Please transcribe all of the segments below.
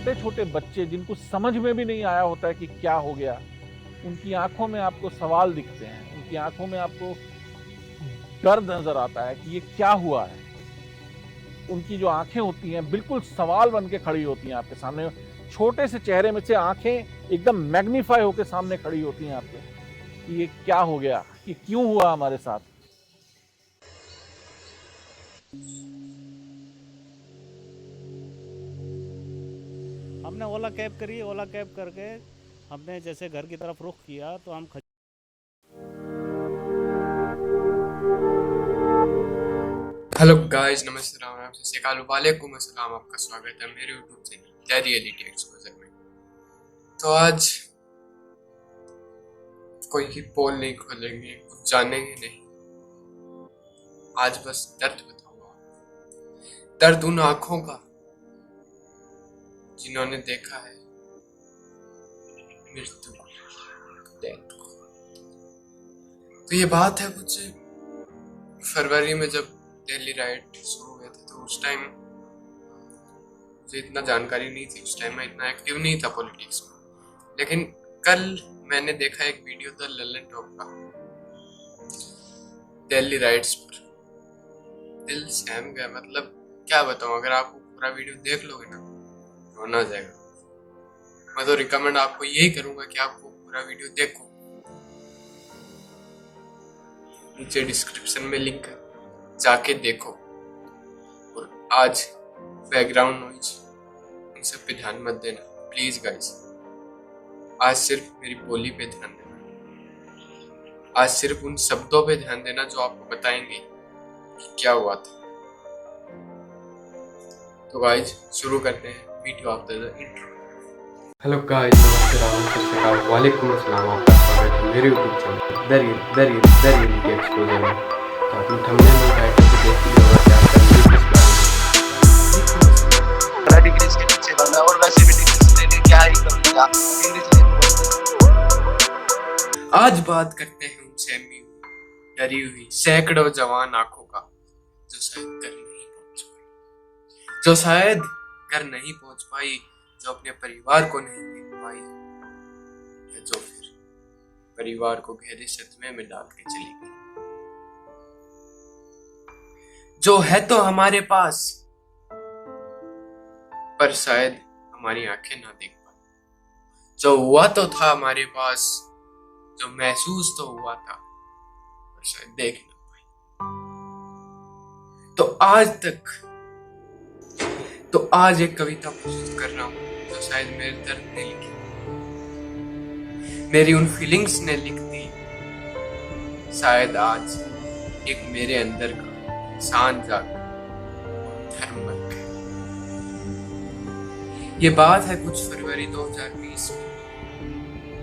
छोटे छोटे बच्चे जिनको समझ में भी नहीं आया होता है कि क्या हो गया, उनकी आंखों में आपको सवाल दिखते हैं, उनकी आंखों में आपको दर्द नजर आता है कि ये क्या हुआ है। उनकी जो आंखें होती हैं बिल्कुल सवाल बन के खड़ी होती हैं आपके सामने। छोटे से चेहरे में से आंखें एकदम मैग्नीफाई होकर सामने खड़ी होती हैं आपके कि ये क्या हो गया, कि क्यों हुआ हमारे साथ। हमने ओला कैब करी। ओला कैब करके हमने जैसे घर की तरफ रुख किया तो हम हेलो गाइस, नमस्ते, राम राम, सत श्री अकाल, वालेकुम अस्सलाम। आपका स्वागत है मेरे YouTube channel the reality exposure में। तो आज कोई भी पोल नहीं खोलेंगे, कुछ जानेंगे नहीं। आज बस दर्द बताऊंगा, दर्द उन आंखों का जिन्होंने देखा है मृत्यु को, डेथ को। तो ये बात है कुछ फरवरी में जब दिल्ली राइट शुरू हुए थे, तो उस टाइम मुझे इतना जानकारी नहीं थी, उस टाइम मैं इतना एक्टिव नहीं था पॉलिटिक्स में। लेकिन कल मैंने देखा एक वीडियो था लल्लन टॉप का, दिल्ली राइट्स पर। दिल सहम गया। मतलब क्या बताऊं, अगर आप पूरा वीडियो देख लोगे ना रोना आ जाएगा। मैं तो रिकमेंड आपको यही करूंगा कि आप वो पूरा वीडियो देखो। नीचे डिस्क्रिप्शन में लिंक है, जाके देखो। और आज बैकग्राउंड नॉइज उन सब पे ध्यान मत देना प्लीज गाइस। आज सिर्फ मेरी बोली पे ध्यान देना, आज सिर्फ उन शब्दों पे ध्यान देना जो आपको बताएंगे कि क्या हुआ था। तो गाइस शुरू करते हैं video after the intro. Hello guys, नमस्ते, राम, सत श्री अकाल, वालेकुम अस्सलाम। आपका स्वागत है मेरे YouTube channel the reality exposure में। तो आपने थंबनेल में टाइटल पे देख लिया होगा क्या करनी है इस बारे में। डिग्री के पीछे बंदा, और वैसे भी डिग्री लेने क्या ही करूंगा, इंग्लिश आज बात करते हैं उन सहमी हुई, डरी हुई सैकड़ों जवान आंखों का, जो शायद घर नहीं पहुंच पाई, जो शायद घर नहीं पहुंच पाई, जो अपने परिवार को नहीं देख पाई, या जो फिर परिवार को गहरे सदमे में डाल के चली गई। जो है तो हमारे पास, पर शायद हमारी आंखें ना देख पाई। जो हुआ तो था हमारे पास, जो महसूस तो हुआ था, पर शायद देख ना पाई। तो आज एक कविता प्रस्तुत कर रहा हूं जो शायद मेरे दर्द ने लिखी, मेरी उन फीलिंग्स ने लिख दी। शायद आज एक मेरे अंदर का इंसान जाग धर्म बन गया। ये बात है कुछ फरवरी 2020 में,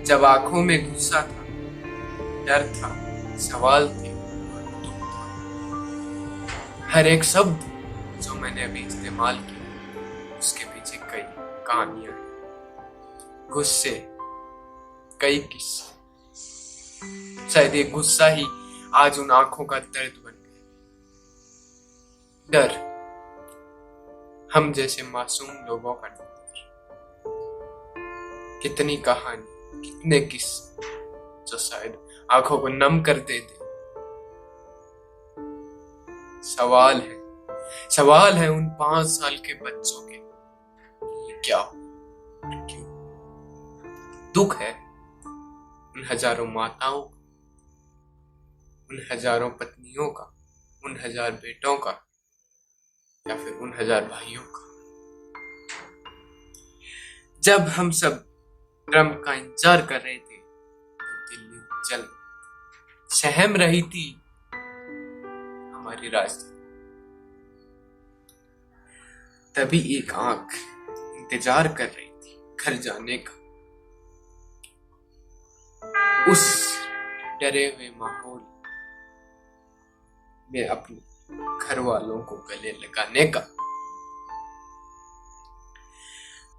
जब आंखों में गुस्सा था, डर था, सवाल थे, दुख था। हर एक शब्द जो मैंने अभी इस्तेमाल किया उसके पीछे कई कहानियां हैं, गुस्से, कई किस्से। शायद ये गुस्सा ही आज उन आंखों का दर्द बन गया। डर, हम जैसे मासूम लोगों का डर। कितनी कहानी, कितने किस्से जो शायद आंखों को नम कर देते। सवाल है उन 5 साल के बच्चों के, ये क्या हो, क्यों? दुख है उन हजारों माताओं का, उन हजारों पत्नियों का, उन 1000 बेटों का, या फिर उन 1000 भाइयों का। जब हम सब ट्रम्प का इंतजार कर रहे थे तो दिल्ली जल सहम रही थी हमारी राजधानी। तभी एक आंख इंतजार कर रही थी घर जाने का। उस डरे हुए माहौल में अपने घर वालों को गले लगाने का।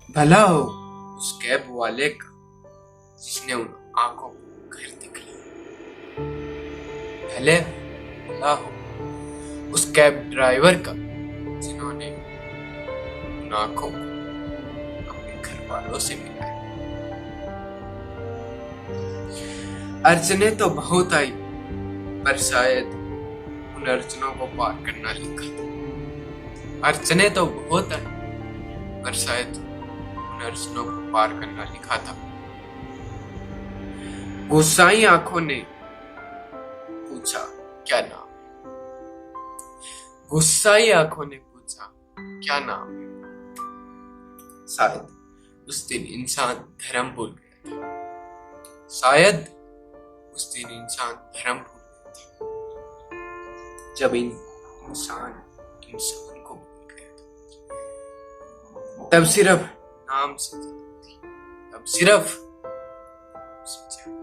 भला हो उस कैब वाले का जिसने उन आंखों को घर दिखाया। भला हो उस कैब ड्राइवर का जिन्होंने उन आंखों को अपने पहाड़ों से मिला है। अड़चनें तो बहुत आई, पर शायद उन अड़चनों को पार करना लिखा था। अड़चनें तो बहुत आई, पर शायद उन अड़चनों को पार करना लिखा था। गुस्साई आंखों ने पूछा क्या नाम है? गुस्साई आंखों ने पूछा क्या नाम है? शायद उस दिन इंसान धर्म भूल गया था। शायद उस दिन इंसान धर्म भूल गया था। जब इंसान को भूल गया था, तब सिर्फ नाम से जानती थी, तब सिर्फ से जानती।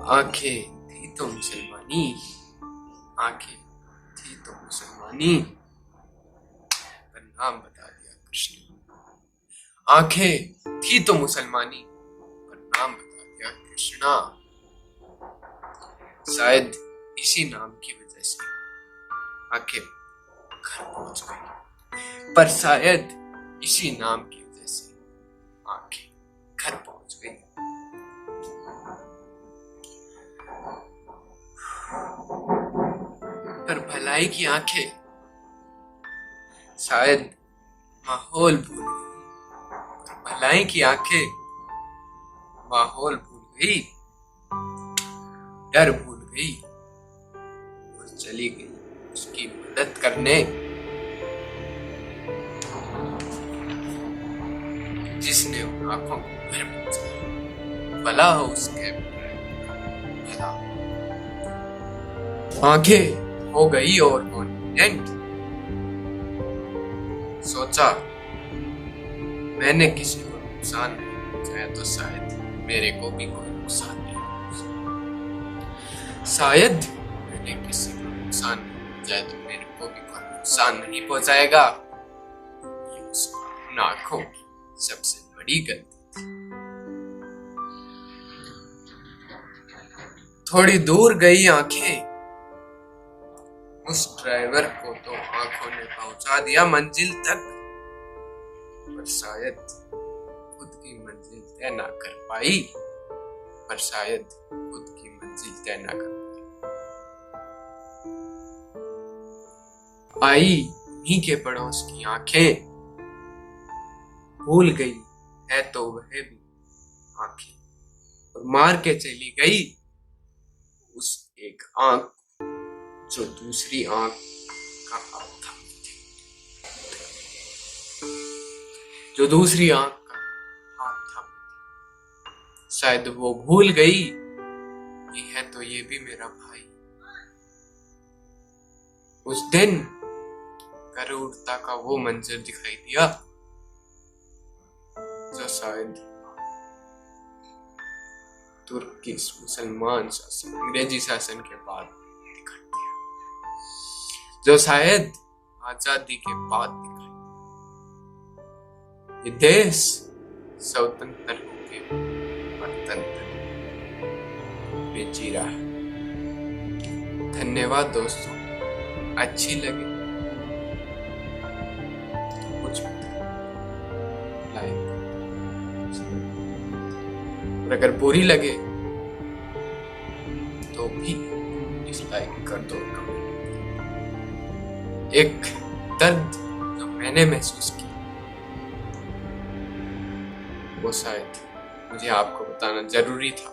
आंखें थी तो मुसलमानी, आंखें थी तो मुसलमानी, पर नाम बता दिया कृष्ण। आंखें थी तो मुसलमानी, पर नाम बता दिया कृष्णा। शायद इसी नाम की वजह से आंखें घर पहुंच गई, पर शायद इसी नाम की वजह से आंखें घर पहुंच गई। पर भलाई की आंखें शायद माहौल भूल गई, पर भलाई की आंखें माहौल भूल गई, डर भूल गई और चली गई उसकी मदद करने, जिसने उन आंखों को भर पहुंचाया। भला हो उसके भला। आंखें हो गई और कॉन्फिडेंट। सोचा मैंने किसी को नुकसान नहीं पहुंचाया तो शायद मेरे को भी कोई नुकसान नहीं पहुंचाया। शायद मैंने किसी को नुकसान नहीं पहुंचाया तो मेरे को भी कोई नुकसान नहीं पहुंचाएगा। ये उसकी आंखों की सबसे बड़ी गलती थी। थोड़ी दूर गई आंखें, उस ड्राइवर को तो आंखों ने पहुंचा दिया मंजिल तक, पर शायद खुद की मंजिल तय ना कर पाई, पर शायद खुद की मंजिल तय ना कर पाई। आई उन्हीं के पड़ोस की आंखें, भूल गई है तो वह भी आंखें, और मार के चली गई उस एक आंख जो दूसरी आंख का हाथ था, जो दूसरी आंख का हाथ था। शायद वो भूल गई ये है तो ये भी मेरा भाई। उस दिन करूरता का वो मंजर दिखाई दिया जो शायद तुर्की मुसलमान शासन, अंग्रेजी शासन के बाद दिखाई दिया, जो शायद आजादी के बाद दिखाई। ये देश स्वतंत्र होके परतंत्र में जी रहा है। धन्यवाद दोस्तों, अच्छी लगी कुछ लाइक, और अगर बुरी लगे तो भी डिसलाइक कर दो। एक दर्द जो मैंने महसूस किया वो शायद मुझे आपको बताना जरूरी था।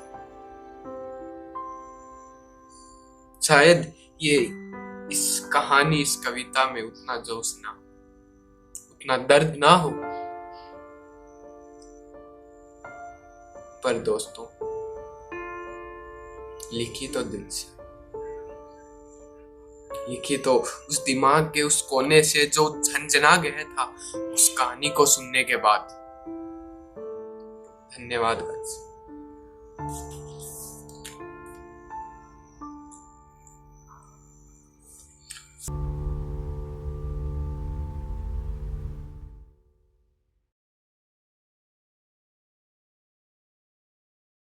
शायद ये इस कहानी, इस कविता में उतना जोश ना, उतना दर्द ना हो, पर दोस्तों लिखी तो दिल से, लिखी तो उस दिमाग के उस कोने से जो झंझना गया था उस कहानी को सुनने के बाद। धन्यवाद गाइस।